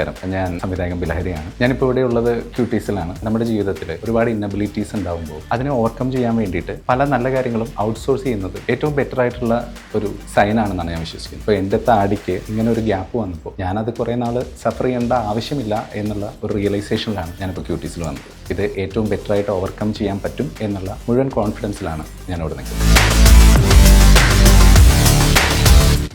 നമസ്കാരം. ഞാൻ സംവിധായകൻ ബിലഹരിയാണ്. ഞാനിപ്പോൾ ഇവിടെ ഉള്ളത് ക്യൂട്ടീസിലാണ്. നമ്മുടെ ജീവിതത്തിൽ ഒരുപാട് ഇന്നബിലിറ്റീസ് ഉണ്ടാകുമ്പോൾ അതിനെ ഓവർകം ചെയ്യാൻ വേണ്ടിയിട്ട് പല നല്ല കാര്യങ്ങളും ഔട്ട്സോഴ്സ് ചെയ്യുന്നത് ഏറ്റവും ബെറ്റർ ആയിട്ടുള്ള ഒരു സൈനാണെന്നാണ് ഞാൻ വിശ്വസിക്കുന്നത്. ഇപ്പോൾ എൻ്റെ താടിക്ക് ഇങ്ങനെ ഒരു ഗ്യാപ്പ് വന്നപ്പോൾ ഞാനത് കുറേ നാൾ സഫർ ചെയ്യേണ്ട ആവശ്യമില്ല എന്നുള്ള ഒരു റിയലൈസേഷനിലാണ് ഞാനിപ്പോൾ ക്യൂട്ടീസിൽ വന്നത്. ഇത് ഏറ്റവും ബെറ്ററായിട്ട് ഓവർകം ചെയ്യാൻ പറ്റും എന്നുള്ള മുഴുവൻ കോൺഫിഡൻസിലാണ് ഞാനിവിടെ നിൽക്കുന്നത്.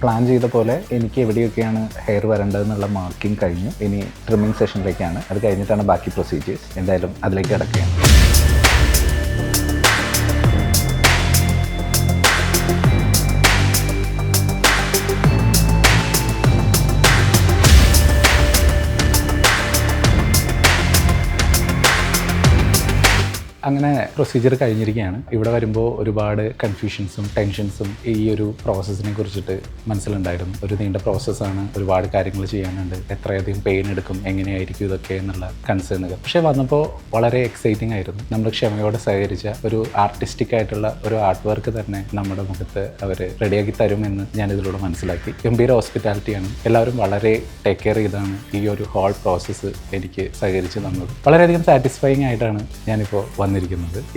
പ്ലാൻ ചെയ്ത പോലെ എനിക്ക് എവിടെയൊക്കെയാണ് ഹെയർ വരേണ്ടതെന്നുള്ള മാർക്കിംഗ് കഴിഞ്ഞു. ഇനി ട്രിമ്മിങ് സെഷനിലേക്കാണ്. അത് കഴിഞ്ഞിട്ടാണ് ബാക്കി പ്രൊസീജിയേഴ്സ്. എന്തായാലും അതിലേക്ക് കിടക്കുകയാണ്. അങ്ങനെ പ്രൊസീജിയർ കഴിഞ്ഞിരിക്കുകയാണ്. ഇവിടെ വരുമ്പോൾ ഒരുപാട് കൺഫ്യൂഷൻസും ടെൻഷൻസും ഈ ഒരു പ്രോസസ്സിനെ കുറിച്ചിട്ട് മനസ്സിലുണ്ടായിരുന്നു. ഒരു നീണ്ട പ്രോസസ്സാണ്, ഒരുപാട് കാര്യങ്ങൾ ചെയ്യാനുണ്ട്, എത്രയധികം പെയിൻ എടുക്കും, എങ്ങനെയായിരിക്കും ഇതൊക്കെ എന്നുള്ള കൺസേണുകൾ. പക്ഷേ വന്നപ്പോൾ വളരെ എക്സൈറ്റിംഗ് ആയിരുന്നു. നമ്മൾ ക്ഷമയോടെ സഹകരിച്ച ഒരു ആർട്ടിസ്റ്റിക് ആയിട്ടുള്ള ഒരു ആർട്ട് വർക്ക് തന്നെ നമ്മുടെ മുഖത്ത് അവർ റെഡിയാക്കി തരുമെന്ന് ഞാനിതിലൂടെ മനസ്സിലാക്കി. ഗംഭീര ഹോസ്പിറ്റാലിറ്റിയാണ്. എല്ലാവരും വളരെ ടേക്ക് കെയർ ചെയ്താണ് ഈ ഒരു ഹോൾ പ്രോസസ്സ് എനിക്ക് സഹകരിച്ച് തന്നത്. വളരെയധികം സാറ്റിസ്ഫൈങ് ആയിട്ടാണ് ഞാനിപ്പോൾ വന്നിരിക്കുന്നത്.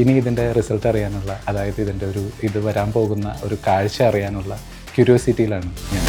ഇനി ഇതിൻ്റെ റിസൾട്ട് അറിയാനുള്ള, അതായത് ഇതിൻ്റെ ഇത് വരാൻ പോകുന്ന ഒരു കാഴ്ച അറിയാനുള്ള ക്യൂരിയോസിറ്റിയിലാണ് ഞാൻ.